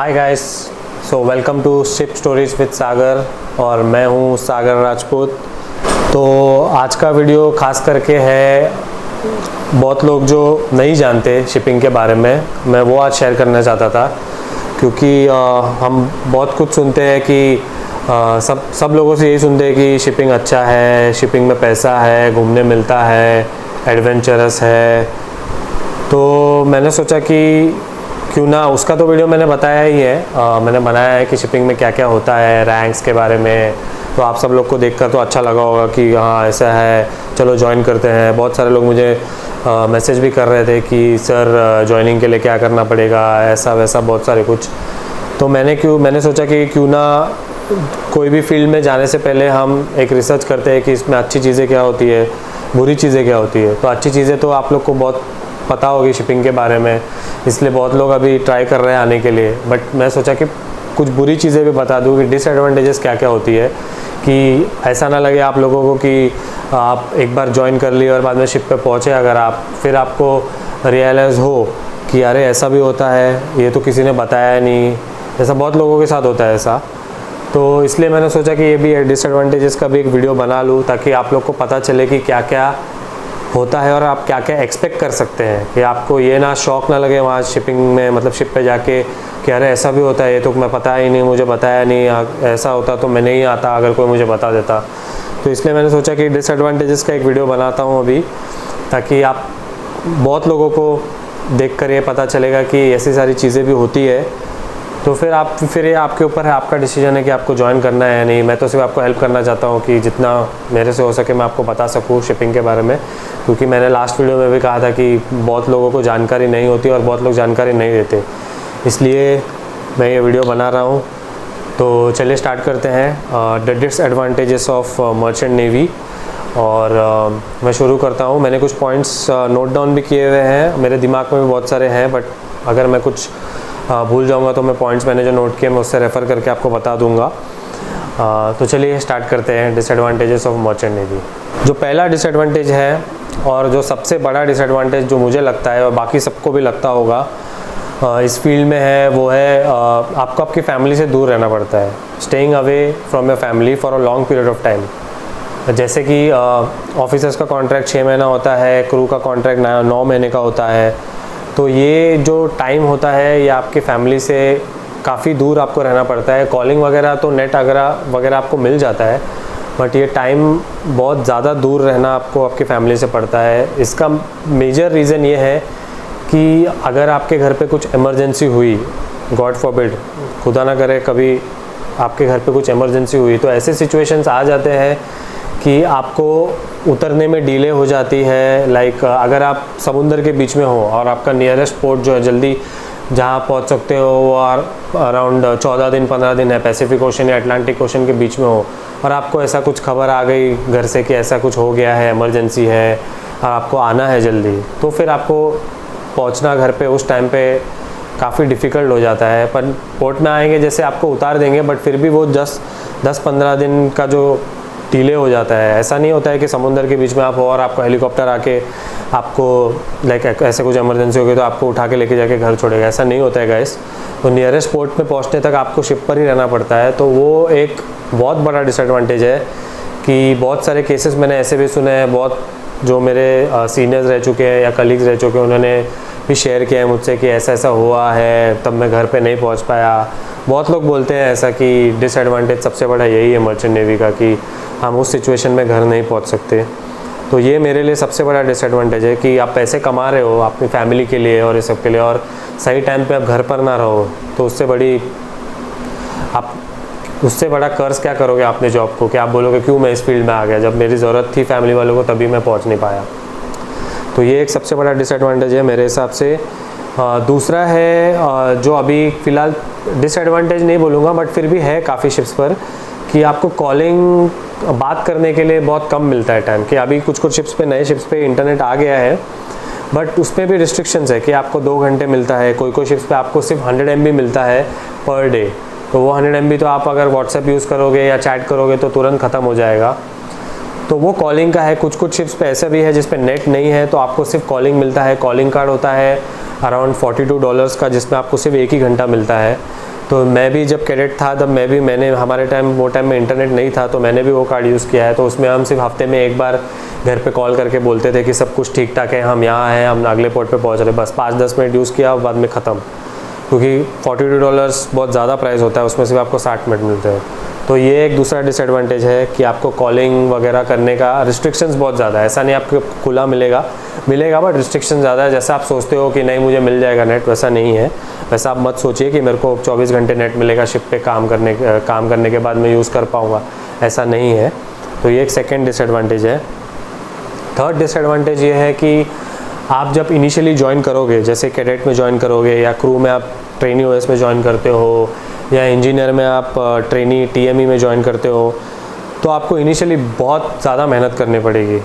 Hi guys, so welcome to ship stories with Sagar और मैं हूँ सागर राजपूत। तो आज का वीडियो खास करके है बहुत लोग जो नहीं जानते शिपिंग के बारे में, मैं वो आज शेयर करना चाहता था। क्योंकि हम बहुत कुछ सुनते हैं कि सब लोगों से यही सुनते हैं कि शिपिंग अच्छा है, शिपिंग में पैसा है, घूमने मिलता है, एडवेंचरस है। तो मैंने सोचा कि क्यों ना, उसका तो वीडियो मैंने बताया ही है, मैंने बनाया है कि शिपिंग में क्या क्या होता है, रैंक्स के बारे में। तो आप सब लोग को देखकर तो अच्छा लगा होगा कि हाँ ऐसा है, चलो ज्वाइन करते हैं। बहुत सारे लोग मुझे मैसेज भी कर रहे थे कि सर ज्वाइनिंग के लिए क्या करना पड़ेगा, ऐसा वैसा बहुत सारे कुछ। तो मैंने सोचा कि क्यों ना कोई भी फील्ड में जाने से पहले हम एक रिसर्च करते हैं कि इसमें अच्छी चीज़ें क्या होती है, बुरी चीज़ें क्या होती है। तो अच्छी चीज़ें तो आप लोग को बहुत पता होगी शिपिंग के बारे में, इसलिए बहुत लोग अभी ट्राई कर रहे हैं आने के लिए। बट मैं सोचा कि कुछ बुरी चीज़ें भी बता दूँ कि डिसएडवांटेजेस क्या क्या होती है, कि ऐसा ना लगे आप लोगों को कि आप एक बार ज्वाइन कर लिए और बाद में शिप पे पहुँचे अगर आप, फिर आपको रियलाइज़ हो कि अरे ऐसा भी होता है, ये तो किसी ने बताया नहीं। ऐसा बहुत लोगों के साथ होता है ऐसा। तो इसलिए मैंने सोचा कि ये भी डिसएडवांटेजेस का भी एक वीडियो बना लूँ, ताकि आप लोग को पता चले कि क्या क्या होता है और आप क्या क्या एक्सपेक्ट कर सकते हैं। कि आपको ये ना शौक ना लगे वहाँ शिपिंग में, मतलब शिप पे जाके कि अरे ऐसा भी होता है, ये तो मैं पता ही नहीं, मुझे बताया नहीं, ऐसा होता तो मैं नहीं आता अगर कोई मुझे बता देता। तो इसलिए मैंने सोचा कि डिसएडवांटेजेस का एक वीडियो बनाता हूँ अभी, ताकि आप बहुत लोगों को देख कर ये पता चलेगा कि ऐसी सारी चीज़ें भी होती है। तो फिर ये आपके ऊपर है, आपका डिसीजन है कि आपको ज्वाइन करना है या नहीं। मैं तो सिर्फ आपको हेल्प करना चाहता हूँ कि जितना मेरे से हो सके मैं आपको बता सकूँ शिपिंग के बारे में। क्योंकि मैंने लास्ट वीडियो में भी कहा था कि बहुत लोगों को जानकारी नहीं होती और बहुत लोग जानकारी नहीं देते, इसलिए मैं ये वीडियो बना रहा हूँ। तो चलिए स्टार्ट करते हैं the disadvantages of merchant navy. और मैं शुरू करता हूँ। मैंने कुछ पॉइंट्स नोट डाउन भी किए हुए हैं, मेरे दिमाग में भी बहुत सारे हैं, बट अगर मैं कुछ भूल जाऊंगा तो मैं पॉइंट्स मैंने जो नोट किए मैं उससे रेफ़र करके आपको बता दूंगा। तो चलिए स्टार्ट करते हैं डिसएडवांटेजेस ऑफ मर्चेंट नेवी। जो पहला डिसएडवांटेज है और जो सबसे बड़ा डिसएडवांटेज जो मुझे लगता है और बाकी सबको भी लगता होगा इस फील्ड में है, वो है आपको आपकी फैमिली से दूर रहना पड़ता है। Staying away from your family for a long period of time. जैसे कि ऑफिसर्स का कॉन्ट्रैक्ट 6 महीना होता है, क्रू का कॉन्ट्रैक्ट 9 महीने का होता है। तो ये जो टाइम होता है ये आपकी फैमिली से काफ़ी दूर आपको रहना पड़ता है। कॉलिंग वगैरह तो नेट वगैरह आपको मिल जाता है, बट ये टाइम बहुत ज़्यादा दूर रहना आपको आपकी फैमिली से पड़ता है। इसका मेजर रीज़न ये है कि अगर आपके घर पे कुछ इमरजेंसी हुई, गॉड फॉरबिड, खुदा ना करे कभी आपके घर पे कुछ इमरजेंसी हुई, तो ऐसे सिचुएशंस आ जाते हैं कि आपको उतरने में डिले हो जाती है। लाइक अगर आप समुंदर के बीच में हो और आपका नियरेस्ट पोर्ट जो है जल्दी जहाँ पहुँच सकते हो वो अराउंड 14 दिन 15 दिन है, पैसिफिक ओशन या अटलांटिक ओशन के बीच में हो, और आपको ऐसा कुछ खबर आ गई घर से कि ऐसा कुछ हो गया है, इमरजेंसी है और आपको आना है जल्दी, तो फिर आपको पहुँचना घर पे उस टाइम पे काफ़ी डिफ़िकल्ट हो जाता है। पर पोर्ट में आएंगे जैसे आपको उतार देंगे, बट फिर भी वो 10-15 दिन का जो डिले हो जाता है। ऐसा नहीं होता है कि समुंदर के बीच में आप हो और आपको हेलीकॉप्टर आके आपको लाइक ऐसे कुछ इमरजेंसी हो गई तो आपको उठा के लेके जाके घर छोड़ेगा, ऐसा नहीं होता है गाइस। तो नियरेस्ट पोर्ट में पहुंचने तक आपको शिप पर ही रहना पड़ता है। तो वो एक बहुत बड़ा डिसएडवांटेज है कि बहुत सारे केसेस मैंने ऐसे भी सुने हैं, बहुत जो मेरे सीनियर्स रह चुके हैं या कलीग्स रह चुके हैं उन्होंने भी शेयर किया है मुझसे कि ऐसा ऐसा हुआ है, तब मैं घर पे नहीं पहुंच पाया। बहुत लोग बोलते हैं ऐसा कि डिसएडवांटेज सबसे बड़ा यही है मर्चेंट नेवी का, कि हम उस सिचुएशन में घर नहीं पहुंच सकते। तो ये मेरे लिए सबसे बड़ा डिसएडवांटेज है कि आप पैसे कमा रहे हो अपनी फैमिली के लिए और इस सब के लिए, और सही टाइम पे आप घर पर ना रहो, तो उससे बड़ा कर्ज क्या करोगे आपने जॉब को, कि आप बोलोगे क्यों मैं इस फील्ड में आ गया, जब मेरी ज़रूरत थी फैमिली वालों को तभी मैं पहुँच नहीं पाया। तो ये एक सबसे बड़ा डिसएडवांटेज है मेरे हिसाब से। दूसरा है जो अभी फ़िलहाल डिसएडवांटेज नहीं बोलूँगा, बट फिर भी है काफ़ी शिप्स पर, कि आपको कॉलिंग बात करने के लिए बहुत कम मिलता है टाइम। कि अभी कुछ शिप्स पे, नए शिप्स पे इंटरनेट आ गया है, बट उसमें भी रिस्ट्रिक्शंस है कि आपको 2 घंटे मिलता है। कोई शिप्स पे आपको सिर्फ 100 MB मिलता है पर डे। तो वो 100 MB तो आप अगर व्हाट्सएप यूज़ करोगे या चैट करोगे तो तुरंत ख़त्म हो जाएगा। तो वो कॉलिंग का है। कुछ शिप्स पे ऐसा भी है जिस पे नेट नहीं है, तो आपको सिर्फ कॉलिंग मिलता है। कॉलिंग कार्ड होता है अराउंड $42 का, जिसमें आपको सिर्फ 1 ही घंटा मिलता है। तो मैं भी जब कैडेट था तब मैंने हमारे वो टाइम में इंटरनेट नहीं था, तो मैंने भी वो कार्ड यूज़ किया है। तो उसमें हम सिर्फ हफ्ते में एक बार घर पे कॉल करके बोलते थे कि सब कुछ ठीक ठाक है, हम यहाँ हैं, हम अगले पोर्ट पे पहुँच रहे, बस 5-10 मिनट यूज़ किया, बाद में ख़त्म। क्योंकि $42 बहुत ज़्यादा प्राइस होता है, उसमें सिर्फ आपको 60 मिनट मिलते हैं। तो ये एक दूसरा डिसएडवांटेज है कि आपको कॉलिंग वगैरह करने का रिस्ट्रिक्शंस बहुत ज़्यादा है। ऐसा नहीं आपको खुला मिलेगा बट रिस्ट्रिक्शन ज़्यादा है। जैसा आप सोचते हो कि नहीं मुझे मिल जाएगा नेट, वैसा नहीं है। वैसा आप मत सोचिए कि मेरे को 24 घंटे नेट मिलेगा शिप पे काम करने के बाद मैं यूज़ कर पाऊँगा, ऐसा नहीं है। तो ये एक सेकेंड डिसएडवांटेज है। थर्ड डिसएडवांटेज ये है कि आप जब इनिशियली ज्वाइन करोगे, जैसे कैडेट में ज्वाइन करोगे या क्रू में आप ट्रेनी ओएस में ज्वाइन करते हो या इंजीनियर में आप ट्रेनी टीएमई में ज्वाइन करते हो, तो आपको इनिशियली बहुत ज़्यादा मेहनत करनी पड़ेगी।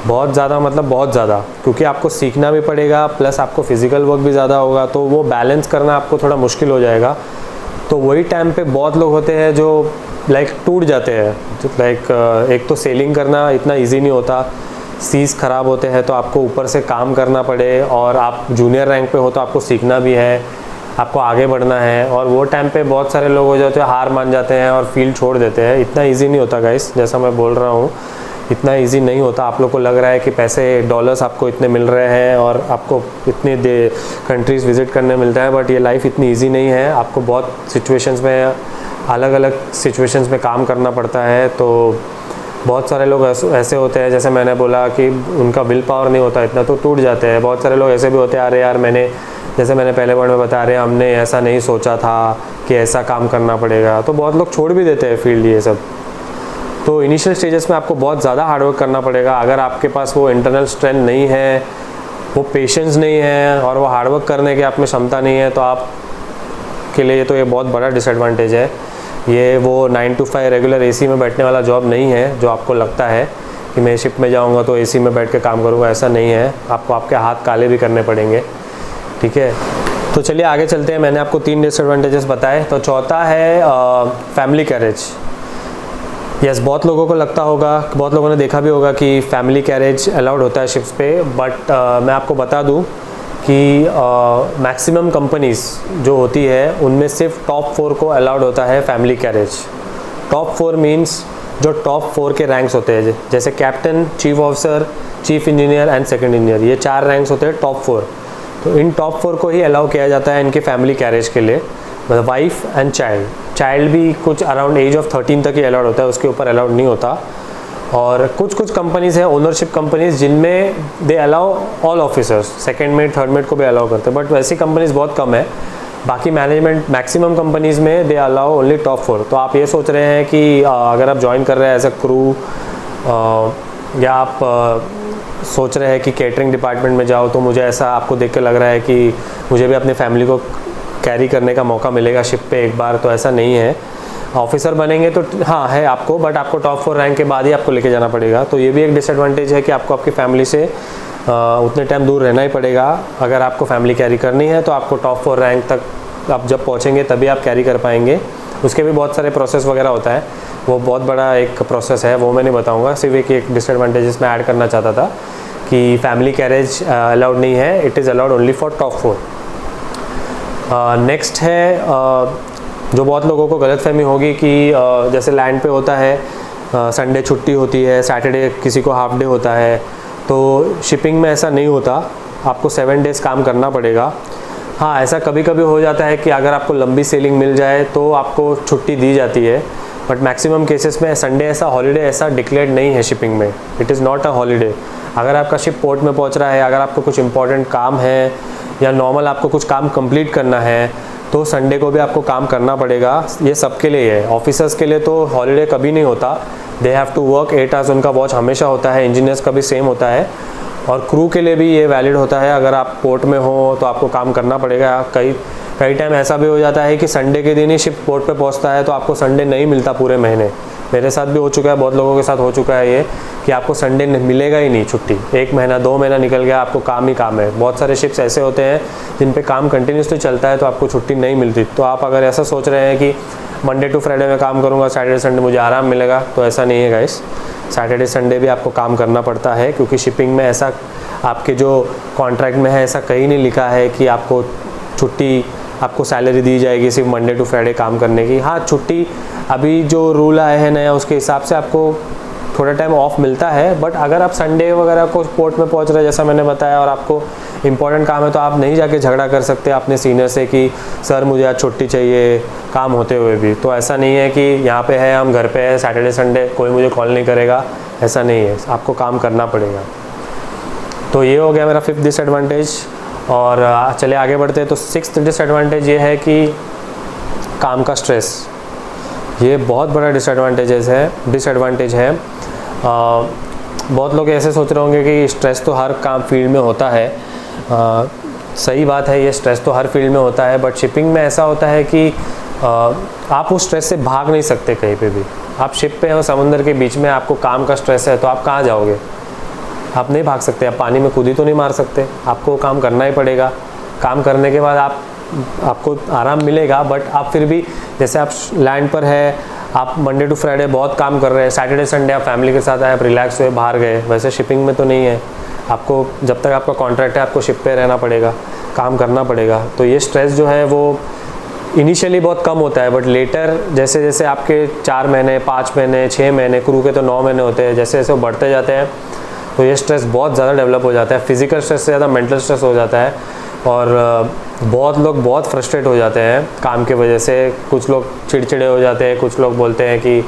बहुत ज़्यादा मतलब बहुत ज़्यादा, क्योंकि आपको सीखना भी पड़ेगा प्लस आपको फिज़िकल वर्क भी ज़्यादा होगा, तो वो बैलेंस करना आपको थोड़ा मुश्किल हो जाएगा। तो वही टाइम पे बहुत लोग होते हैं जो टूट जाते हैं। एक तो सेलिंग करना इतना ईजी नहीं होता, सीज़ ख़राब होते हैं, तो आपको ऊपर से काम करना पड़े, और आप जूनियर रैंक पे हो तो आपको सीखना भी है, आपको आगे बढ़ना है। और वो टाइम पे बहुत सारे लोग हो जाते हैं, हार मान जाते हैं और फील्ड छोड़ देते हैं। इतना इजी नहीं होता गाइस, जैसा मैं बोल रहा हूँ इतना इजी नहीं होता। आप लोग को लग रहा है कि $डॉलर्स आपको इतने मिल रहे हैं और आपको इतने कंट्रीज़ विज़िट करने मिलता है, बट ये लाइफ इतनी ईजी नहीं है। आपको बहुत सिचुएशंस में, अलग अलग सिचुएशंस में काम करना पड़ता है। तो बहुत सारे लोग ऐसे होते हैं, जैसे मैंने बोला कि उनका विल पावर नहीं होता इतना, तो टूट जाते हैं। बहुत सारे लोग ऐसे भी होते हैं, अरे यार जैसे मैंने पहले वर्ड में बता रहे, हमने ऐसा नहीं सोचा था कि ऐसा काम करना पड़ेगा, तो बहुत लोग छोड़ भी देते हैं फील्ड ये सब। तो इनिशियल स्टेजेस में आपको बहुत ज़्यादा हार्डवर्क करना पड़ेगा। अगर आपके पास वो इंटरनल स्ट्रेंथ नहीं है, वो पेशेंस नहीं है और वो हार्डवर्क करने की आप में क्षमता नहीं है, तो आप के लिए तो ये बहुत बड़ा डिसएडवांटेज है। ये वो 9 to 5 रेगुलर एसी में बैठने वाला जॉब नहीं है जो आपको लगता है कि मैं शिप में जाऊंगा तो एसी में बैठ के काम करूंगा, ऐसा नहीं है। आपको आपके हाथ काले भी करने पड़ेंगे, ठीक है। तो चलिए आगे चलते हैं। मैंने आपको 3 डिसएडवांटेजेस बताए, तो चौथा है फैमिली कैरेज। यस, बहुत लोगों को लगता होगा, बहुत लोगों ने देखा भी होगा कि फैमिली कैरेज अलाउड होता है शिप्स पे, बट मैं आपको बता दूं कि मैक्सिमम कंपनीज़ जो होती है उनमें सिर्फ टॉप 4 को अलाउड होता है फैमिली कैरेज। टॉप 4 मीन्स जो टॉप 4 के रैंक्स होते हैं, जैसे captain, chief officer, chief engineer and second engineer, ये 4 रैंक्स होते हैं टॉप 4। तो इन टॉप 4 को ही अलाउ किया जाता है इनके फैमिली कैरेज के लिए। मतलब वाइफ एंड चाइल्ड भी कुछ अराउंड एज ऑफ 13 तक ही अलाउड होता है, उसके ऊपर अलाउड नहीं होता। और कुछ कंपनीज़ है, ओनरशिप कंपनीज़, जिनमें they allow all officers, second mate, third mate को भी अलाउ करते हैं, बट वैसी कंपनीज़ बहुत कम है। बाकी मैक्सिमम कंपनीज़ में दे अलाउ ओनली टॉप 4। तो आप ये सोच रहे हैं कि अगर आप ज्वाइन कर रहे हैं एज अ क्रू, या आप सोच रहे हैं कि केटरिंग डिपार्टमेंट में जाओ, तो मुझे ऐसा आपको देख के लग रहा है कि मुझे भी अपनी फैमिली को कैरी करने का मौका मिलेगा शिप पे एक बार, तो ऐसा नहीं है। ऑफिसर बनेंगे तो हाँ है आपको, बट आपको टॉप 4 रैंक के बाद ही आपको लेके जाना पड़ेगा। तो ये भी एक डिसएडवांटेज है कि आपको आपकी फैमिली से उतने टाइम दूर रहना ही पड़ेगा। अगर आपको फैमिली कैरी करनी है तो आपको टॉप 4 रैंक तक आप जब पहुँचेंगे तभी आप कैरी कर पाएंगे। उसके भी बहुत सारे प्रोसेस वगैरह होता है, वो बहुत बड़ा एक प्रोसेस है, वो मैं नहीं बताऊँगा। सिर्फ एक डिसएडवांटेजेस मैं ऐड करना चाहता था कि फैमिली कैरेज अलाउड नहीं है, it is allowed only for top 4। Next है जो बहुत लोगों को गलतफहमी होगी कि जैसे लैंड पे होता है, संडे छुट्टी होती है, सैटरडे किसी को हाफ डे होता है, तो शिपिंग में ऐसा नहीं होता, आपको 7 डेज़ काम करना पड़ेगा। हाँ, ऐसा कभी कभी हो जाता है कि अगर आपको लंबी सेलिंग मिल जाए तो आपको छुट्टी दी जाती है, बट मैक्सिमम केसेस में संडे ऐसा हॉलीडे ऐसा डिक्लेयर्ड नहीं है शिपिंग में, it is not a holiday. अगर आपका शिप पोर्ट में पहुंच रहा है, अगर आपको कुछ इंपॉर्टेंट काम है या नॉर्मल आपको कुछ काम कंप्लीट करना है, तो संडे को भी आपको काम करना पड़ेगा। ये सबके लिए है, ऑफिसर्स के लिए तो हॉलीडे कभी नहीं होता, they have to work 8 hours, उनका वॉच हमेशा होता है। इंजीनियर्स का भी सेम होता है, और क्रू के लिए भी ये वैलिड होता है। अगर आप पोर्ट में हो तो आपको काम करना पड़ेगा। कई टाइम ऐसा भी हो जाता है कि संडे के दिन ही शिप पोर्ट पे पहुंचता है, तो आपको संडे नहीं मिलता पूरे महीने। मेरे साथ भी हो चुका है, बहुत लोगों के साथ हो चुका है ये कि आपको संडे मिलेगा ही नहीं छुट्टी। 1 महीना 2 महीना निकल गया, आपको काम ही काम है। बहुत सारे शिप्स ऐसे होते हैं जिन पे काम कंटिन्यूसली चलता है, तो आपको छुट्टी नहीं मिलती। तो आप अगर ऐसा सोच रहे हैं कि मंडे टू फ्राइडे में काम करूँगा, सैटरडे संडे मुझे आराम मिलेगा, तो ऐसा नहीं है गाइस। सैटरडे संडे भी आपको काम करना पड़ता है, क्योंकि शिपिंग में ऐसा आपके जो कॉन्ट्रैक्ट में है ऐसा कहीं नहीं लिखा है कि आपको छुट्टी आपको सैलरी दी जाएगी सिर्फ मंडे टू फ्राइडे काम करने की। हाँ, छुट्टी अभी जो रूल आए हैं नया उसके हिसाब से आपको थोड़ा टाइम ऑफ मिलता है, बट अगर आप संडे वगैरह को पोर्ट में पहुंच रहे हैं जैसा मैंने बताया और आपको इंपॉर्टेंट काम है तो आप नहीं जाके झगड़ा कर सकते अपने सीनियर से कि सर मुझे आज छुट्टी चाहिए काम होते हुए भी। तो ऐसा नहीं है कि यहाँ पे है हम घर पे है सैटरडे संडे कोई मुझे कॉल नहीं करेगा, ऐसा नहीं है, आपको काम करना पड़ेगा। तो ये हो गया मेरा 5th डिसएडवांटेज। और चले आगे बढ़ते हैं। तो 6th डिसएडवांटेज ये है कि काम का स्ट्रेस। ये बहुत बड़ा डिसएडवांटेज है। बहुत लोग ऐसे सोच रहे होंगे कि स्ट्रेस तो हर काम फील्ड में होता है। सही बात है, ये स्ट्रेस तो हर फील्ड में होता है, बट शिपिंग में ऐसा होता है कि आप उस स्ट्रेस से भाग नहीं सकते कहीं पे भी। आप शिप पे हो समुद्र के बीच में, आपको काम का स्ट्रेस है तो आप कहाँ जाओगे? आप नहीं भाग सकते, आप पानी में कूदी तो नहीं मार सकते, आपको काम करना ही पड़ेगा। काम करने के बाद आपको आराम मिलेगा, बट आप फिर भी जैसे आप लैंड पर है, आप मंडे टू फ्राइडे बहुत काम कर रहे हैं, सैटरडे संडे आप फैमिली के साथ आए, आप रिलैक्स हुए बाहर गए, वैसे शिपिंग में तो नहीं है। आपको जब तक आपका कॉन्ट्रैक्ट है आपको शिप पे रहना पड़ेगा, काम करना पड़ेगा। तो ये स्ट्रेस जो है वो इनिशियली बहुत कम होता है, बट लेटर जैसे जैसे आपके 4 महीने 5 महीने 6 महीने, क्रू के तो 9 महीने होते हैं, जैसे जैसे वो बढ़ते जाते हैं तो ये स्ट्रेस बहुत ज़्यादा डेवलप हो जाता है। फिजिकल स्ट्रेस से ज़्यादा मेंटल स्ट्रेस हो जाता है और बहुत लोग बहुत फ्रस्ट्रेट हो जाते हैं काम की वजह से। कुछ लोग चिड़चिड़े हो जाते हैं, कुछ लोग बोलते हैं कि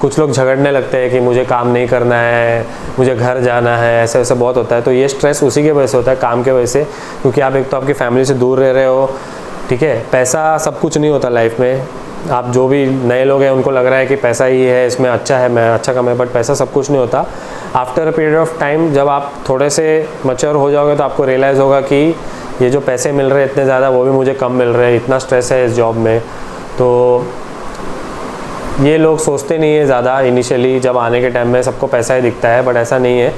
कुछ लोग झगड़ने लगते हैं कि मुझे काम नहीं करना है, मुझे घर जाना है, ऐसे वैसे बहुत होता है। तो ये स्ट्रेस उसी की वजह से होता है, काम के वजह से, क्योंकि आप एक तो आपकी फैमिली से दूर रह रहे हो, ठीक है। पैसा सब कुछ नहीं होता लाइफ में। आप जो भी नए लोग हैं उनको लग रहा है कि पैसा ही है, इसमें अच्छा है, मैं अच्छा कमाए, बट पैसा सब कुछ नहीं होता। After a period of time जब आप थोड़े से मैच्योर हो जाओगे तो आपको रियलाइज़ होगा कि ये जो पैसे मिल रहे हैं इतने ज़्यादा वो भी मुझे कम मिल रहे हैं, इतना स्ट्रेस है इस जॉब में। तो ये लोग सोचते नहीं है ज़्यादा इनिशियली, जब आने के टाइम में सबको पैसा ही दिखता है, बट ऐसा नहीं है।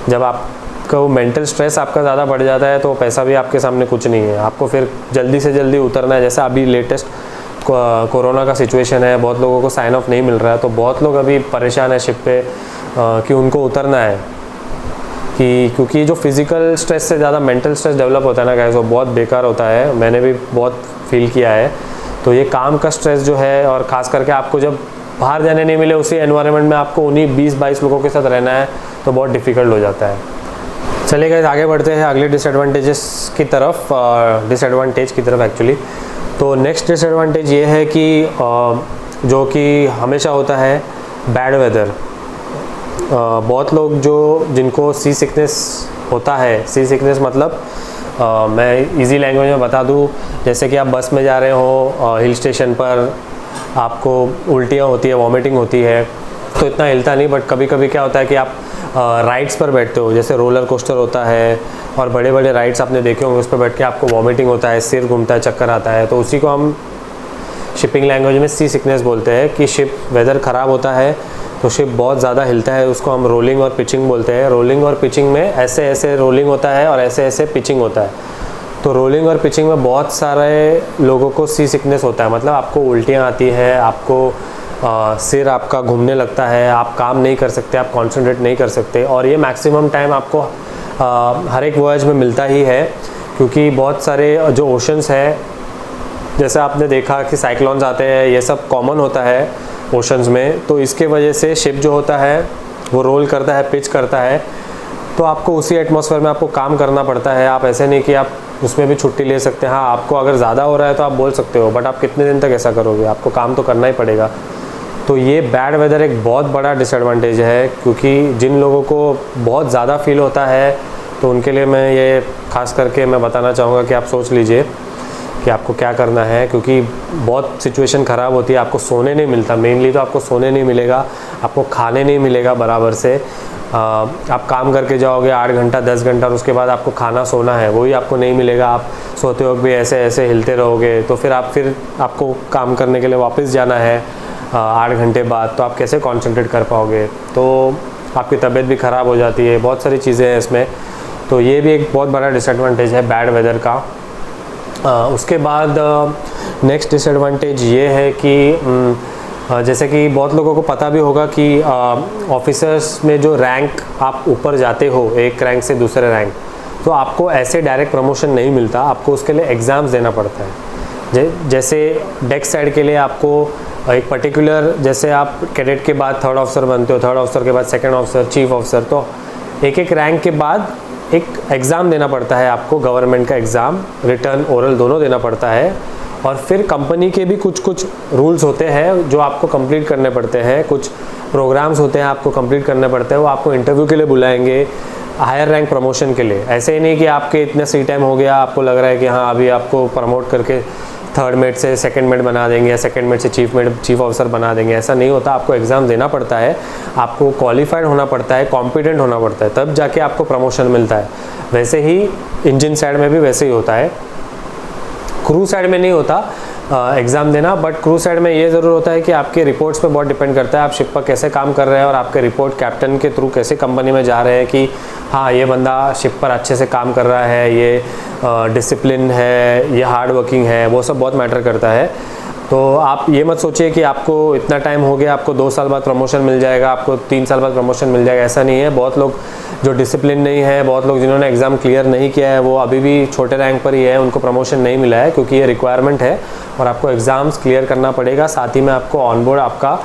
जब आपका मेंटल स्ट्रेस आपका ज़्यादा बढ़ जाता है तो पैसा भी आपके सामने कुछ नहीं है। आपको फिर जल्दी से जल्दी उतरना है। जैसा अभी लेटेस्ट कोरोना का सिचुएशन है, बहुत लोगों को साइन ऑफ नहीं मिल रहा है, तो बहुत लोग अभी परेशान है शिप पे कि उनको उतरना है, कि क्योंकि जो फिज़िकल स्ट्रेस से ज़्यादा मेंटल स्ट्रेस डेवलप होता है ना गाइस, वो बहुत बेकार होता है। मैंने भी बहुत फील किया है। तो ये काम का स्ट्रेस जो है, और ख़ास करके आपको जब बाहर जाने नहीं मिले उसी एनवायरनमेंट में आपको उन्हीं 20-22 लोगों के साथ रहना है तो बहुत डिफ़िकल्ट हो जाता है। चलिए गाइस आगे बढ़ते हैं अगले डिसएडवांटेज की तरफ एक्चुअली। तो नेक्स्ट डिसएडवांटेज ये है कि जो कि हमेशा होता है बैड वेदर। बहुत लोग जिनको सी सिकनेस होता है, सी सिकनेस मतलब मैं इजी लैंग्वेज में बता दूं, जैसे कि आप बस में जा रहे हो हिल स्टेशन पर, आपको उल्टियाँ होती है, वॉमिटिंग होती है, तो इतना हिलता नहीं, बट कभी कभी क्या होता है कि आप राइड्स पर बैठते हो, जैसे रोलर कोस्टर होता है और बड़े बड़े राइड्स आपने देखे होंगे, उस पर बैठ के आपको वॉमिटिंग होता है, सिर घूमता है, चक्कर आता है। तो उसी को हम शिपिंग लैंग्वेज में सी सिकनेस बोलते हैं कि शिप वेदर ख़राब होता है तो शिप बहुत ज़्यादा हिलता है, उसको हम रोलिंग और पिचिंग बोलते हैं। रोलिंग और पिचिंग में ऐसे ऐसे रोलिंग होता है और ऐसे ऐसे पिचिंग होता है। तो रोलिंग और पिचिंग में बहुत सारे लोगों को सी सिकनेस होता है, मतलब आपको उल्टियाँ आती है, आपको सिर आपका घूमने लगता है, आप काम नहीं कर सकते, आप कॉन्सेंट्रेट नहीं कर सकते। और ये मैक्सिमम टाइम आपको हर एक वॉयज में मिलता ही है, क्योंकि बहुत सारे जो ओशंस है, जैसे आपने देखा कि साइक्लोन्स आते हैं, ये सब कॉमन होता है ओशंस में। तो इसके वजह से शिप जो होता है वो रोल करता है, पिच करता है, तो आपको उसी एटमॉस्फेयर में आपको काम करना पड़ता है। आप ऐसे नहीं कि आप उसमें भी छुट्टी ले सकते हैं। हाँ, आपको अगर ज़्यादा हो रहा है तो आप बोल सकते हो, बट आप कितने दिन तक ऐसा करोगे, आपको काम तो करना ही पड़ेगा। तो ये बैड वेदर एक बहुत बड़ा डिसएडवांटेज है, क्योंकि जिन लोगों को बहुत ज़्यादा फील होता है तो उनके लिए मैं ये खास करके मैं बताना चाहूँगा कि आप सोच लीजिए कि आपको क्या करना है, क्योंकि बहुत सिचुएशन ख़राब होती है, आपको सोने नहीं मिलता। मेनली तो आपको सोने नहीं मिलेगा, आपको खाने नहीं मिलेगा बराबर से। आप काम करके जाओगे 8 घंटा 10 घंटा और उसके बाद आपको खाना सोना है, वही आपको नहीं मिलेगा। आप सोते वक्त भी ऐसे ऐसे हिलते रहोगे, तो फिर आपको काम करने के लिए वापस जाना है 8 घंटे बाद, तो आप कैसे कॉन्सेंट्रेट कर पाओगे? तो आपकी तबीयत भी ख़राब हो जाती है, बहुत सारी चीज़ें हैं इसमें। तो ये भी एक बहुत बड़ा डिसएडवांटेज है बैड वेदर का। उसके बाद नेक्स्ट डिसएडवांटेज ये है कि जैसे कि बहुत लोगों को पता भी होगा कि ऑफिसर्स में जो रैंक आप ऊपर जाते हो, एक रैंक से दूसरे रैंक, तो आपको ऐसे डायरेक्ट प्रमोशन नहीं मिलता, आपको उसके लिए एग्ज़ाम्स देना पड़ता है। जैसे डेस्क साइड के लिए आपको एक पर्टिकुलर, जैसे आप कैडेट के बाद थर्ड ऑफिसर बनते हो, थर्ड ऑफिसर के बाद सेकंड ऑफिसर, चीफ ऑफिसर, तो एक एक रैंक के बाद एक एग्ज़ाम देना पड़ता है आपको, गवर्नमेंट का एग्ज़ाम, रिटर्न ओरल दोनों देना पड़ता है। और फिर कंपनी के भी कुछ कुछ रूल्स होते हैं जो आपको कंप्लीट करने पड़ते हैं, कुछ प्रोग्राम्स होते हैं आपको कंप्लीट करने पड़ते हैं, वो आपको इंटरव्यू के लिए बुलाएंगे हायर रैंक प्रमोशन के लिए। ऐसे ही नहीं कि आपके इतने सी टाइम हो गया, आपको लग रहा है कि हाँ अभी आपको प्रमोट करके थर्ड मेट से सेकंड मेट बना देंगे या सेकंड मेट से चीफ ऑफिसर बना देंगे, ऐसा नहीं होता। आपको एग्ज़ाम देना पड़ता है, आपको क्वालिफाइड होना पड़ता है, कॉम्पिटेंट होना पड़ता है, तब जाके आपको प्रमोशन मिलता है। वैसे ही इंजन साइड में भी वैसे ही होता है, क्रू साइड में नहीं होता एग्ज़ाम देना, बट क्रू साइड में ये ज़रूर होता है कि आपके रिपोर्ट्स पे बहुत डिपेंड करता है, आप शिप पर कैसे काम कर रहे हैं और आपके रिपोर्ट कैप्टन के थ्रू कैसे कंपनी में जा रहे हैं कि हाँ ये बंदा शिप पर अच्छे से काम कर रहा है, ये डिसिप्लिन है, ये हार्ड वर्किंग है, वो सब बहुत मैटर करता है। तो आप ये मत सोचिए कि आपको इतना टाइम हो गया, आपको 2 साल बाद प्रमोशन मिल जाएगा, आपको 3 साल बाद प्रमोशन मिल जाएगा, ऐसा नहीं है। बहुत लोग जो डिसिप्लिन नहीं है, बहुत लोग जिन्होंने एग्ज़ाम क्लियर नहीं किया है, वो अभी भी छोटे रैंक पर ही है, उनको प्रमोशन नहीं मिला है, क्योंकि ये रिक्वायरमेंट है और आपको एग्ज़ाम्स क्लियर करना पड़ेगा। साथ ही में आपको ऑनबोर्ड आपका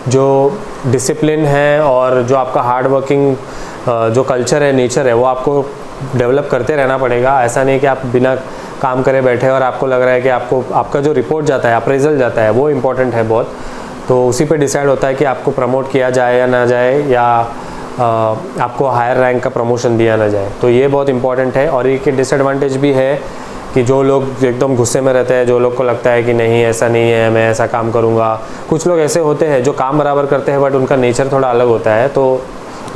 जो डिसिप्लिन है और जो आपका हार्ड वर्किंग जो कल्चर है, नेचर है, वो आपको डेवलप करते रहना पड़ेगा। ऐसा नहीं कि आप बिना काम करे बैठे और आपको लग रहा है कि आपका जो रिपोर्ट जाता है, अप्रेजल जाता है, वो इम्पोर्टेंट है बहुत, तो उसी पे डिसाइड होता है कि आपको प्रमोट किया जाए या ना जाए, या आपको हायर रैंक का प्रमोशन दिया ना जाए। तो ये बहुत इंपॉर्टेंट है। और एक डिसएडवांटेज भी है कि जो लोग एकदम गुस्से में रहते हैं, जो लोग को लगता है कि नहीं ऐसा नहीं है, मैं ऐसा काम करूँगा, कुछ लोग ऐसे होते हैं जो काम बराबर करते हैं बट उनका नेचर थोड़ा अलग होता है, तो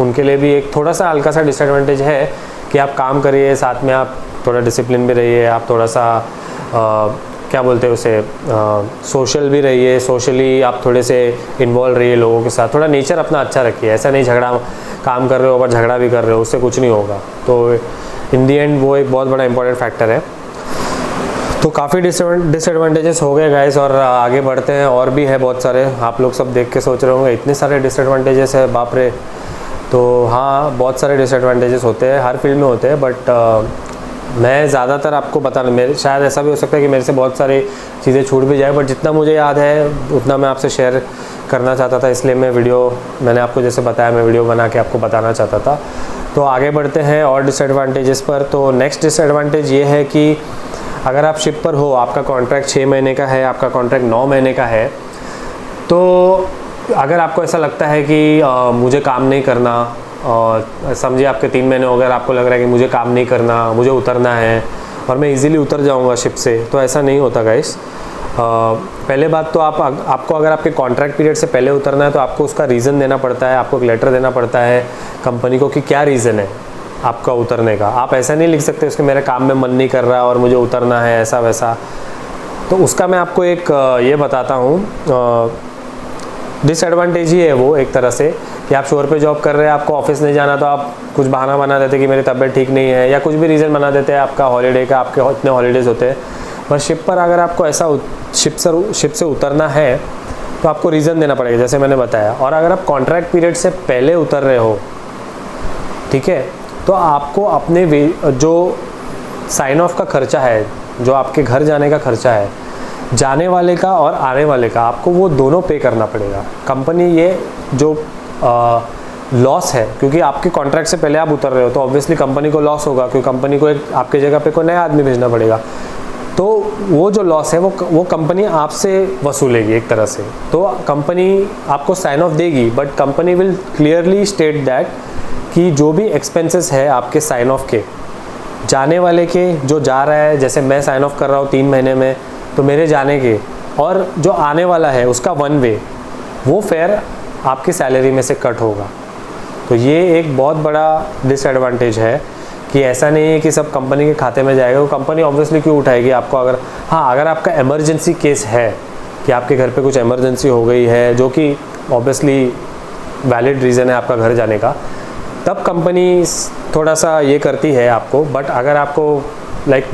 उनके लिए भी एक थोड़ा सा हल्का सा डिसएडवांटेज है कि आप काम करिए, साथ में आप थोड़ा डिसिप्लिन भी रहिए, आप थोड़ा सा क्या बोलते हैं उसे, सोशल भी रहिए, सोशली आप थोड़े से इन्वॉल्व रहिए लोगों के साथ, थोड़ा नेचर अपना अच्छा रखिए। ऐसा नहीं झगड़ा, काम कर रहे हो और झगड़ा भी कर रहे हो, उससे कुछ नहीं होगा। तो इन दी एंड वो एक बहुत बड़ा इंपॉर्टेंट फैक्टर है। तो काफ़ी डिसएडवांटेजेस हो गए गाइस, और आगे बढ़ते हैं। और भी है बहुत सारे, आप लोग सब देख के सोच रहे होंगे इतने सारे डिसएडवांटेजेस है, बाप रे। तो हाँ, बहुत सारे डिसएडवांटेजेस होते हैं, हर फील्ड में होते हैं, बट मैं ज़्यादातर आपको बताना, मेरे शायद ऐसा भी हो सकता है कि मेरे से बहुत सारी चीज़ें छूट भी जाए, बट जितना मुझे याद है उतना मैं आपसे शेयर करना चाहता था, इसलिए मैंने आपको जैसे बताया, मैं वीडियो बना के आपको बताना चाहता था। तो आगे बढ़ते हैं और डिसएडवांटेजेस पर। तो नेक्स्ट डिसएडवांटेज ये है कि अगर आप शिप पर हो, आपका कॉन्ट्रैक्ट 6 महीने का है, आपका कॉन्ट्रैक्ट 9 महीने का है, तो अगर आपको ऐसा लगता है कि मुझे काम नहीं करना, और समझिए आपके 3 महीने हो गए, आपको लग रहा है कि मुझे काम नहीं करना, मुझे उतरना है और मैं इजीली उतर जाऊंगा शिप से, तो ऐसा नहीं होता गाइस। पहले बात तो आपको अगर आपके कॉन्ट्रैक्ट पीरियड से पहले उतरना है तो आपको उसका रीज़न देना पड़ता है, आपको एक लेटर देना पड़ता है कंपनी को कि क्या रीज़न है आपका उतरने का। आप ऐसा नहीं लिख सकते उसके मेरे काम में मन नहीं कर रहा और मुझे उतरना है, ऐसा वैसा। तो उसका मैं आपको एक ये बताता हूँ, डिसएडवांटेज ही है वो एक तरह से, कि आप शोर पे जॉब कर रहे हैं, आपको ऑफिस नहीं जाना, तो आप कुछ बहाना बना देते कि मेरी तबीयत ठीक नहीं है, या कुछ भी रीज़न बना देते हैं आपका हॉलीडे का, आपके इतने हॉलीडेज़ होते हैं। पर शिप पर अगर आपको ऐसा शिप से उतरना है तो आपको रीज़न देना पड़ेगा, जैसे मैंने बताया। और अगर आप कॉन्ट्रैक्ट पीरियड से पहले उतर रहे हो, ठीक है, तो आपको अपने जो साइन ऑफ का खर्चा है, जो आपके घर जाने का खर्चा है, जाने वाले का और आने वाले का, आपको वो दोनों पे करना पड़ेगा। कंपनी ये जो लॉस है, क्योंकि आपके कॉन्ट्रैक्ट से पहले आप उतर रहे हो, तो ऑब्वियसली कंपनी को लॉस होगा, क्योंकि कंपनी को एक आपके जगह पे कोई नया आदमी भेजना पड़ेगा। तो वो जो लॉस है वो कंपनी आपसे वसूलेगी एक तरह से। तो कंपनी आपको साइन ऑफ देगी, but company will clearly state that कि जो भी एक्सपेंसेस है आपके साइन ऑफ के, जाने वाले के, जो जा रहा है, जैसे मैं साइन ऑफ कर रहा हूँ 3 महीने में, तो मेरे जाने के, और जो आने वाला है उसका 1 वे, वो फेयर आपकी सैलरी में से कट होगा। तो ये एक बहुत बड़ा डिसएडवांटेज है कि ऐसा नहीं है कि सब कंपनी के खाते में जाएगा। वो कंपनी ऑब्वियसली क्यों उठाएगी आपको, अगर आपका इमरजेंसी केस है कि आपके घर पे कुछ इमरजेंसी हो गई है, जो कि ऑब्वियसली वैलिड रीज़न है आपका घर जाने का, तब कंपनी थोड़ा सा ये करती है आपको। बट अगर आपको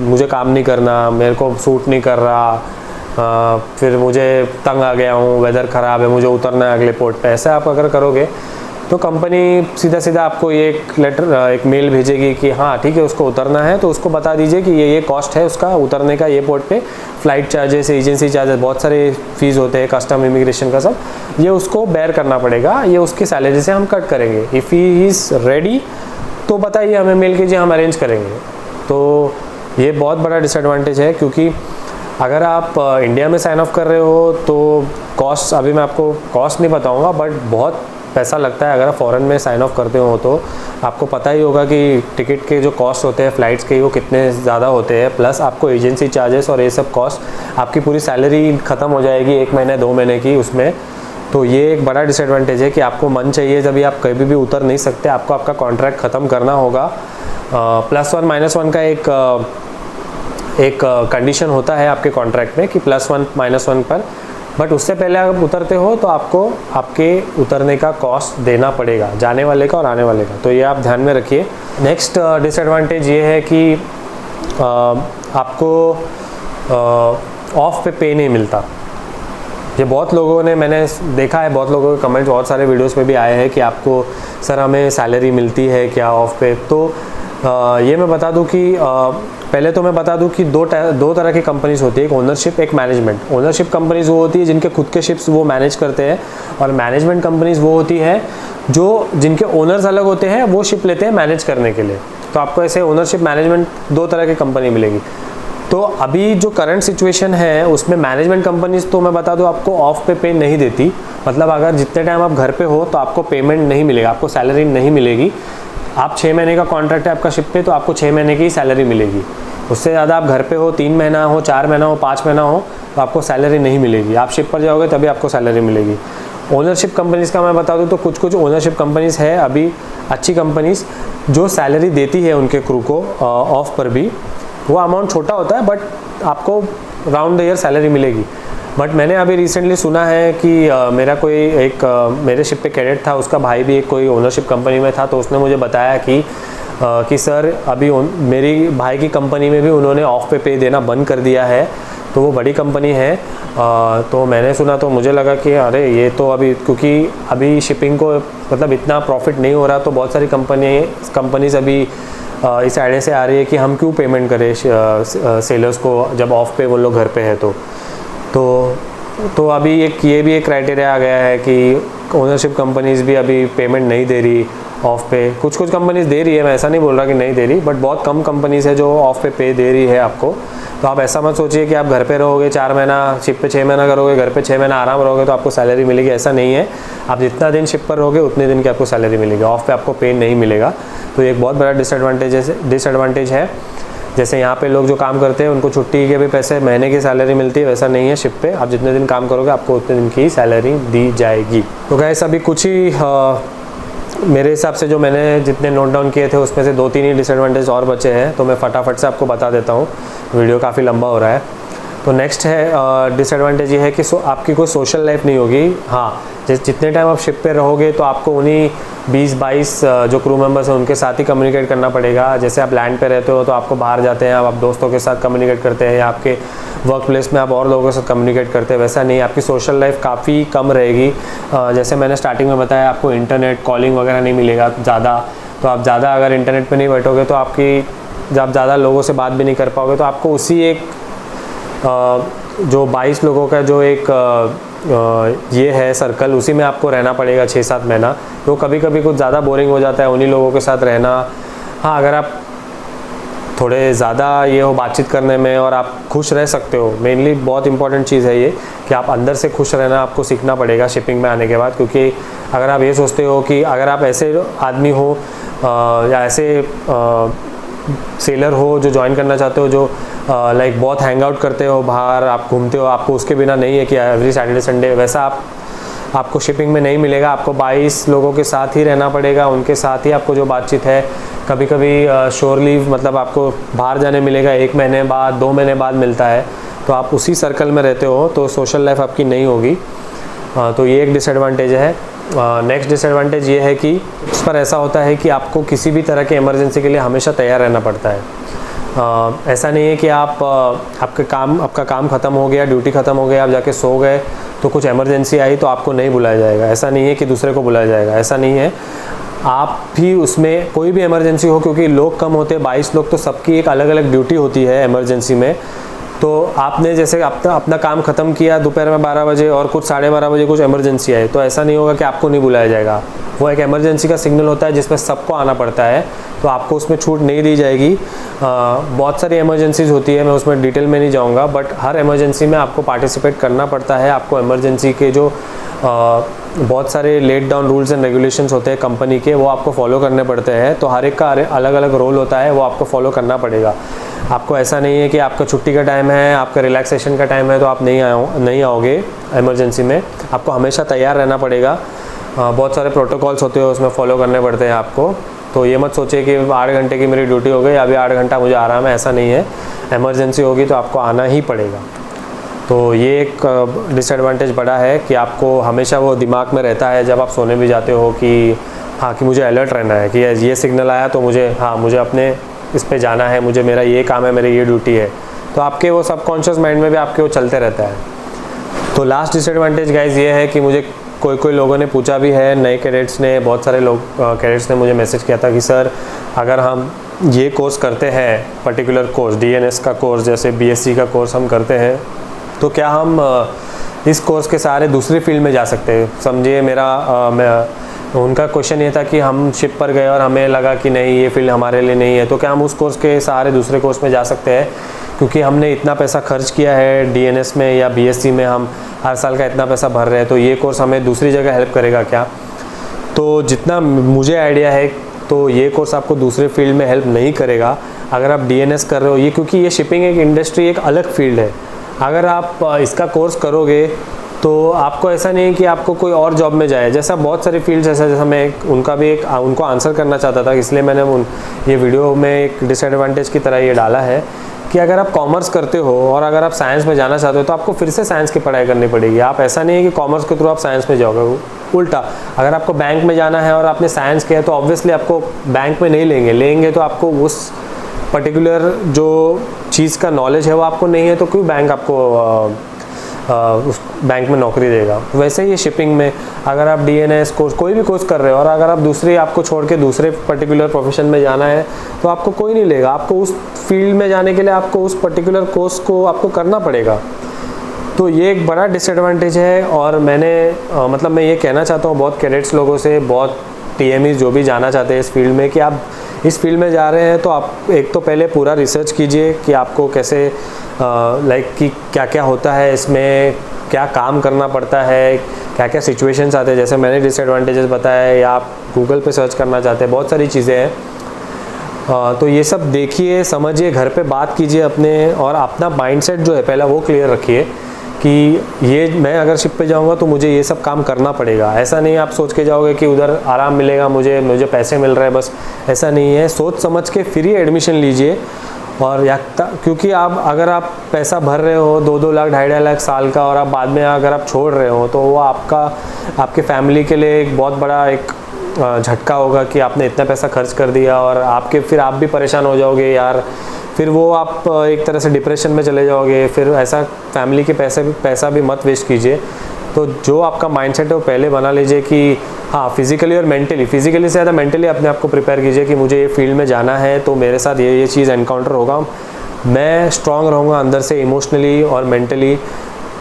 मुझे काम नहीं करना, मेरे को सूट नहीं कर रहा, फिर मुझे तंग आ गया हूँ, वेदर ख़राब है, मुझे उतरना है अगले पोर्ट पे, ऐसा आप अगर करोगे तो कंपनी सीधा सीधा आपको ये एक लेटर, एक मेल भेजेगी कि हाँ ठीक है उसको उतरना है, तो उसको बता दीजिए कि ये कॉस्ट है उसका उतरने का, ये पोर्ट पे फ्लाइट चार्जेस, एजेंसी चार्जेस, बहुत सारे फीस होते हैं, कस्टम, इमिग्रेशन का सब, ये उसको बेयर करना पड़ेगा, ये उसकी सैलरी से हम कट करेंगे। इफ़ ही इज़ रेडी तो बताइए, हमें मेल कीजिए, हम अरेंज करेंगे। तो ये बहुत बड़ा डिसएडवांटेज है, क्योंकि अगर आप इंडिया में साइन ऑफ कर रहे हो तो कॉस्ट, अभी मैं आपको कॉस्ट नहीं बताऊंगा, बट बहुत पैसा लगता है। अगर आप फ़ॉरेन में साइन ऑफ करते हो तो आपको पता ही होगा कि टिकट के जो कॉस्ट होते हैं फ़्लाइट्स के, वो कितने ज़्यादा होते हैं, प्लस आपको एजेंसी चार्जेस और ये सब कॉस्ट, आपकी पूरी सैलरी ख़त्म हो जाएगी 1 महीने 2 महीने की उसमें। तो ये एक बड़ा डिसएडवांटेज है कि आपको मन चाहिए जब भी आप कभी भी उतर नहीं सकते, आपको आपका कॉन्ट्रैक्ट ख़त्म करना होगा। +1 -1 का एक कंडीशन होता है आपके कॉन्ट्रैक्ट में कि +1 -1 पर, बट उससे पहले आप उतरते हो तो आपको आपके उतरने का कॉस्ट देना पड़ेगा, जाने वाले का और आने वाले का। तो ये आप ध्यान में रखिए। नेक्स्ट डिसएडवांटेज ये है कि आपको ऑफ पे नहीं मिलता। ये बहुत लोगों ने, मैंने देखा है, बहुत लोगों के कमेंट्स बहुत सारे वीडियोस में भी आए हैं कि आपको सर हमें सैलरी मिलती है क्या ऑफ पे। तो ये मैं बता दूं कि पहले तो मैं बता दूं कि दो तरह की कंपनीज होती है, एक ओनरशिप, एक मैनेजमेंट। ओनरशिप कंपनीज वो होती है जिनके खुद के शिप्स वो मैनेज करते हैं, और मैनेजमेंट कंपनीज वो होती है जो जिनके ओनर्स अलग होते हैं, वो शिप लेते हैं मैनेज करने के लिए। तो आपको ऐसे ओनरशिप, मैनेजमेंट 2 तरह की कंपनी मिलेगी। तो अभी जो करंट सिचुएशन है उसमें मैनेजमेंट कंपनीज, तो मैं बता दूं आपको ऑफ पे नहीं देती। मतलब अगर जितने टाइम आप घर पे हो तो आपको पेमेंट नहीं मिलेगा, आपको सैलरी नहीं मिलेगी। आप 6 महीने का कॉन्ट्रैक्ट है आपका शिप पे, तो आपको 6 महीने की सैलरी मिलेगी। उससे ज़्यादा आप घर पे हो, 3 महीना हो, 4 महीना हो, 5 महीना हो, तो आपको सैलरी नहीं मिलेगी। आप शिप पर जाओगे तभी आपको सैलरी मिलेगी। ओनरशिप कंपनीज़ का मैं बता दूं तो कुछ ओनरशिप कंपनीज़ है अभी अच्छी कंपनीज़ जो सैलरी देती है उनके क्रू को ऑफ पर भी। वो अमाउंट छोटा होता है, बट आपको राउंड द ईयर सैलरी मिलेगी। बट मैंने अभी रिसेंटली सुना है कि मेरा कोई मेरे शिप पे कैडेट था, उसका भाई भी एक कोई ओनरशिप कंपनी में था, तो उसने मुझे बताया कि सर अभी मेरी भाई की कंपनी में भी उन्होंने ऑफ पे देना बंद कर दिया है। तो वो बड़ी कंपनी है। तो मैंने सुना तो मुझे लगा कि अरे ये तो अभी, क्योंकि अभी शिपिंग को मतलब इतना प्रॉफिट नहीं हो रहा, तो बहुत सारी कंपनीज अभी इस आइडिया से आ रही है कि हम क्यों पेमेंट करें सेलर्स को जब ऑफ पे वो लोग घर पे है। तो अभी ये भी एक क्राइटेरिया आ गया है कि ओनरशिप कंपनीज भी अभी पेमेंट नहीं दे रही ऑफ पे। कुछ कंपनीज दे रही है, मैं ऐसा नहीं बोल रहा कि नहीं दे रही, बट बहुत कम कंपनीज है जो ऑफ पे दे रही है आपको। तो आप ऐसा मत सोचिए कि आप घर पे रहोगे 4 महीना, शिप पे 6 महीना करोगे, घर पे 6 महीना आराम रहोगे तो आपको सैलरी मिलेगी, ऐसा नहीं है। आप जितना दिन शिप पर रहोगे उतने दिन की आपको सैलरी मिलेगी, ऑफ पे आपको पे नहीं मिलेगा। तो ये एक बहुत बड़ा डिसएडवांटेज है। जैसे यहाँ पे लोग जो काम करते हैं उनको छुट्टी के भी पैसे, महीने की सैलरी मिलती है, वैसा नहीं है शिप पे। आप जितने दिन काम करोगे आपको उतने दिन की सैलरी दी जाएगी। तो गाइस अभी कुछ ही मेरे हिसाब से जो मैंने जितने नोट डाउन किए थे उसमें से 2-3 ही डिसएडवांटेज और बचे हैं, तो मैं फटाफट से आपको बता देता हूँ, वीडियो काफ़ी लंबा हो रहा है। तो नेक्स्ट है डिसएडवांटेज ये है कि आपकी कोई सोशल लाइफ नहीं होगी। हाँ, जितने टाइम आप शिप पे रहोगे तो आपको उन्हीं 20-22 जो क्रू मेंबर्स हैं उनके साथ ही कम्युनिकेट करना पड़ेगा। जैसे आप लैंड पे रहते हो तो आपको बाहर जाते हैं, आप दोस्तों के साथ कम्युनिकेट करते हैं, या आपके वर्क प्लेस में आप और लोगों के साथ कम्युनिकेट करते हैं, वैसा नहीं। आपकी सोशल लाइफ काफ़ी कम रहेगी। जैसे मैंने स्टार्टिंग में बताया, आपको इंटरनेट कॉलिंग वगैरह नहीं मिलेगा ज़्यादा। तो आप ज़्यादा अगर इंटरनेट पर नहीं बैठोगे तो आप ज़्यादा लोगों से बात भी नहीं कर पाओगे। तो आपको उसी एक जो 22 लोगों का जो एक ये है सर्कल, उसी में आपको रहना पड़ेगा 6-7 महीना। तो कभी कभी कुछ ज़्यादा बोरिंग हो जाता है उन्हीं लोगों के साथ रहना। हाँ, अगर आप थोड़े ज़्यादा ये हो बातचीत करने में और आप खुश रह सकते हो, मेनली बहुत इंपॉर्टेंट चीज़ है ये कि आप अंदर से खुश रहना आपको सीखना पड़ेगा शिपिंग में आने के बाद। क्योंकि अगर आप ये सोचते हो कि अगर आप ऐसे आदमी हो या ऐसे सेलर हो जो ज्वाइन करना चाहते हो, जो लाइक बहुत हैंग आउट करते हो, बाहर आप घूमते हो, आपको उसके बिना नहीं है कि एवरी सैटरडे संडे, वैसा आपको शिपिंग में नहीं मिलेगा। आपको 22 लोगों के साथ ही रहना पड़ेगा, उनके साथ ही आपको जो बातचीत है। कभी कभी शोर लीव मतलब आपको बाहर जाने मिलेगा 1 महीने बाद, 2 महीने बाद मिलता है। तो आप उसी सर्कल में रहते हो तो सोशल लाइफ आपकी नहीं होगी। तो ये एक डिसएडवांटेज है। नेक्स्ट डिसएडवांटेज ये है कि इस पर ऐसा होता है कि आपको किसी भी तरह के इमरजेंसी के लिए हमेशा तैयार रहना पड़ता है। ऐसा नहीं है कि आपका काम ख़त्म हो गया, ड्यूटी ख़त्म हो गया, आप जाके सो गए, तो तो कुछ इमरजेंसी आई तो आपको नहीं बुलाया जाएगा। ऐसा नहीं है कि दूसरे को बुलाया जाएगा, ऐसा नहीं है। आप भी उसमें कोई भी इमरजेंसी हो, क्योंकि लोग कम होते हैं, 22 लोग, तो सबकी एक अलग अलग ड्यूटी होती है इमरजेंसी में। तो आपने जैसे अपना काम ख़त्म किया दोपहर में 12 बजे और कुछ 12:30 बजे कुछ इमरजेंसी आई, तो ऐसा नहीं होगा कि आपको नहीं बुलाया जाएगा। वो एक इमरजेंसी का सिग्नल होता है जिसमें सबको आना पड़ता है, तो आपको उसमें छूट नहीं दी जाएगी। बहुत सारी इमरजेंसीज होती है, मैं उसमें डिटेल में नहीं जाऊंगा, बट हर इमरजेंसी में आपको पार्टिसिपेट करना पड़ता है। आपको इमरजेंसी के जो बहुत सारे let down rules and regulations होते हैं कंपनी के, वो आपको फॉलो करने पड़ते हैं। तो हर एक का अलग अलग रोल होता है, वो आपको फॉलो करना पड़ेगा। आपको ऐसा नहीं है कि आपका छुट्टी का टाइम है, आपका रिलैक्सेशन का टाइम है तो आप नहीं आओगे इमरजेंसी में। आपको हमेशा तैयार रहना पड़ेगा। बहुत सारे प्रोटोकॉल्स होते हैं, उसमें फॉलो करने पड़ते हैं आपको। तो ये मत सोचिए कि 8 घंटे की मेरी ड्यूटी हो गई, अभी 8 घंटा मुझे आराम है, ऐसा नहीं है। इमरजेंसी होगी तो आपको आना ही पड़ेगा। तो ये एक डिसएडवांटेज बड़ा है कि आपको हमेशा वो दिमाग में रहता है जब आप सोने भी जाते हो कि हाँ, कि मुझे अलर्ट रहना है कि ये सिग्नल आया तो मुझे अपने इस पे जाना है, मुझे मेरा ये काम है, मेरी ये ड्यूटी है। तो आपके वो सबकॉन्शियस माइंड में भी आपके वो चलते रहता है। तो लास्ट डिसएडवांटेज गाइज ये है कि मुझे कोई लोगों ने पूछा भी है, नए कैडेट्स ने, बहुत सारे लोग कैडेट्स ने मुझे मैसेज किया था कि सर अगर हम ये कोर्स करते हैं, पर्टिकुलर कोर्स DNS का कोर्स, जैसे BSc का कोर्स हम करते हैं, तो क्या हम इस कोर्स के सहारे दूसरी फील्ड में जा सकते हैं? समझिए उनका क्वेश्चन ये था कि हम शिप पर गए और हमें लगा कि नहीं, ये फील्ड हमारे लिए नहीं है, तो क्या हम उस कोर्स के सहारे दूसरे कोर्स में जा सकते हैं? क्योंकि हमने इतना पैसा खर्च किया है DNS में या BSc में, हम हर साल का इतना पैसा भर रहे हैं, तो ये कोर्स हमें दूसरी जगह हेल्प करेगा क्या? तो जितना मुझे आइडिया है, तो ये कोर्स आपको दूसरे फील्ड में हेल्प नहीं करेगा अगर आप DNS कर रहे हो। ये क्योंकि ये शिपिंग एक इंडस्ट्री, एक अलग फील्ड है। अगर आप इसका कोर्स करोगे तो आपको ऐसा नहीं है कि आपको कोई और जॉब में जाए, जैसा बहुत सारी फील्ड्स ऐसा, जैसा मैं उनको आंसर करना चाहता था, इसलिए मैंने ये वीडियो में एक डिसएडवांटेज की तरह ये डाला है कि अगर आप कॉमर्स करते हो और अगर आप साइंस में जाना चाहते हो तो आपको फिर से साइंस की पढ़ाई करनी पड़ेगी। आप ऐसा नहीं है कि कॉमर्स के थ्रू आप साइंस में जाओगे। उल्टा, अगर आपको बैंक में जाना है और आपने साइंस किया तो ऑब्वियसली आपको बैंक में नहीं लेंगे तो आपको उस पर्टिकुलर जो चीज़ का नॉलेज है वो आपको नहीं है, तो क्यों बैंक आपको उस बैंक में नौकरी देगा? वैसे ही शिपिंग में अगर आप DNS कोर्स, कोई भी कोर्स कर रहे हो और अगर आप आपको छोड़ के दूसरे पर्टिकुलर प्रोफेशन में जाना है तो आपको कोई नहीं लेगा। आपको उस फील्ड में जाने के लिए आपको उस पर्टिकुलर कोर्स को आपको करना पड़ेगा। तो ये एक बड़ा डिसएडवांटेज है। और मैं ये कहना चाहता हूँ बहुत कैडेट्स लोगों से, बहुत TMEs जो भी जाना चाहते हैं इस फील्ड में, कि आप इस फील्ड में जा रहे हैं तो आप एक तो पहले पूरा रिसर्च कीजिए कि आपको कैसे कि क्या क्या होता है इसमें, क्या काम करना पड़ता है, क्या क्या सिचुएशंस आते हैं। जैसे मैंने डिसएडवांटेजेस बताया, या आप गूगल पे सर्च करना चाहते हैं, बहुत सारी चीज़ें हैं। तो ये सब देखिए, समझिए, घर पे बात कीजिए अपने, और अपना माइंडसेट जो है पहला वो क्लियर रखिए कि ये मैं अगर शिप पे जाऊंगा तो मुझे ये सब काम करना पड़ेगा। ऐसा नहीं आप सोच के जाओगे कि उधर आराम मिलेगा, मुझे पैसे मिल रहे हैं बस, ऐसा नहीं है। सोच समझ के फिर ही एडमिशन लीजिए। और क्योंकि अगर आप पैसा भर रहे हो 2-2 लाख 2.5 लाख साल का, और आप बाद में अगर आप छोड़ रहे हो तो वो आपके फैमिली के लिए एक बहुत बड़ा एक झटका होगा कि आपने इतना पैसा खर्च कर दिया, और फिर आप भी परेशान हो जाओगे यार, फिर वो आप एक तरह से डिप्रेशन में चले जाओगे। फिर ऐसा फैमिली के पैसा भी मत वेस्ट कीजिए। तो जो आपका माइंडसेट है वो पहले बना लीजिए कि हाँ, फिजिकली और फिजिकली से ज़्यादा मेंटली अपने आप को प्रिपेयर कीजिए कि मुझे ये फील्ड में जाना है तो मेरे साथ ये चीज़ एनकाउंटर होगा, मैं स्ट्रांग रहूँगा अंदर से इमोशनली और मेंटली,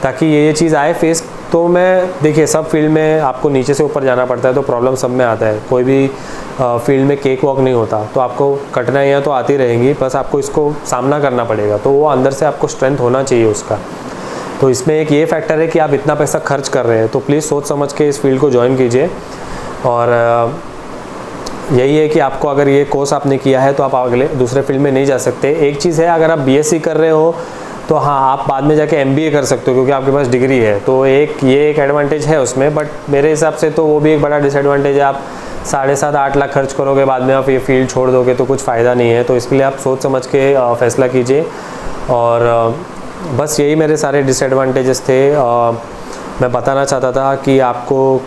ताकि ये चीज़ आए फेस। तो देखिए, सब फील्ड में आपको नीचे से ऊपर जाना पड़ता है, तो प्रॉब्लम सब में आता है। कोई भी फील्ड में केक वॉक नहीं होता, तो आपको कठिनाइयाँ तो आती रहेंगी, बस आपको इसको सामना करना पड़ेगा। तो वो अंदर से आपको स्ट्रेंथ होना चाहिए उसका। तो इसमें एक ये फैक्टर है कि आप इतना पैसा खर्च कर रहे हैं, तो प्लीज़ सोच समझ के इस फील्ड को ज्वाइन कीजिए। और यही है कि आपको अगर ये कोर्स आपने किया है तो आप अगले दूसरे फील्ड में नहीं जा सकते। एक चीज़ है, अगर आप BSc कर रहे हो तो हाँ, आप बाद में जाके MBA कर सकते हो क्योंकि आपके पास डिग्री है, तो ये एक एडवांटेज है उसमें। बट मेरे हिसाब से तो वो भी एक बड़ा डिसएडवांटेज है। आप 7.5-8 लाख खर्च करोगे, बाद में आप ये फील्ड छोड़ दोगे तो कुछ फ़ायदा नहीं है। तो इसके लिए आप सोच समझ के फ़ैसला कीजिए। और बस यही मेरे सारे डिसएडवांटेजेस थे। मैं बताना चाहता था कि आपको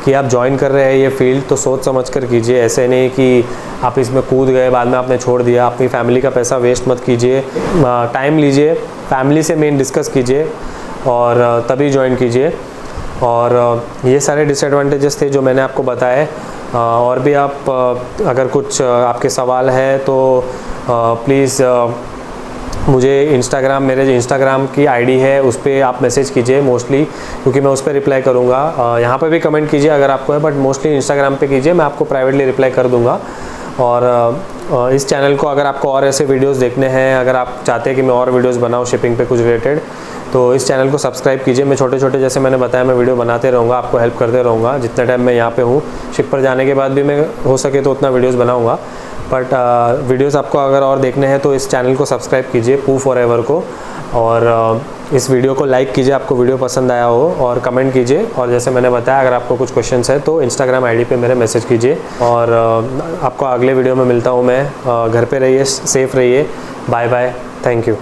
कि आप ज्वाइन कर रहे हैं ये फील्ड तो सोच समझ कर कीजिए। ऐसे नहीं कि आप इसमें कूद गए, बाद में आपने छोड़ दिया। अपनी फैमिली का पैसा वेस्ट मत कीजिए, टाइम लीजिए, फैमिली से मेन डिस्कस कीजिए। और तभी ज्वाइन कीजिए। और ये सारे डिसएडवांटेजेस थे जो मैंने आपको बताए। और भी आप अगर कुछ आपके सवाल है तो प्लीज़ मुझे मेरे जो इंस्टाग्राम की आईडी है उस पर आप मैसेज कीजिए मोस्टली, क्योंकि मैं उस पर रिप्लाई करूँगा। यहाँ पर भी कमेंट कीजिए अगर आपको है, बट मोस्टली इंस्टाग्राम पे कीजिए, मैं आपको प्राइवेटली रिप्लाई कर दूँगा। और इस चैनल को अगर आपको और ऐसे वीडियोस देखने हैं, अगर आप चाहते हैं कि मैं और वीडियोस बनाऊँ शिपिंग पे कुछ रिलेटेड, तो इस चैनल को सब्सक्राइब कीजिए। मैं छोटे छोटे, जैसे मैंने बताया, मैं वीडियो बनाते रहूँगा, आपको हेल्प करते रहूँगा जितने टाइम मैं यहाँ पे हूँ। शिप पर जाने के बाद भी मैं हो सके तो उतना वीडियोस बनाऊँगा। बट वीडियोस आपको अगर और देखने हैं तो इस चैनल को सब्सक्राइब कीजिए, पू फॉरएवर को। और इस वीडियो को लाइक कीजिए आपको वीडियो पसंद आया हो, और कमेंट कीजिए। और जैसे मैंने बताया, अगर आपको कुछ क्वेश्चंस है तो इंस्टाग्राम आईडी पे मेरे मैसेज कीजिए। और आपको अगले वीडियो में मिलता हूँ मैं। घर पे रहिए, सेफ़ रहिए। Bye bye, thank you.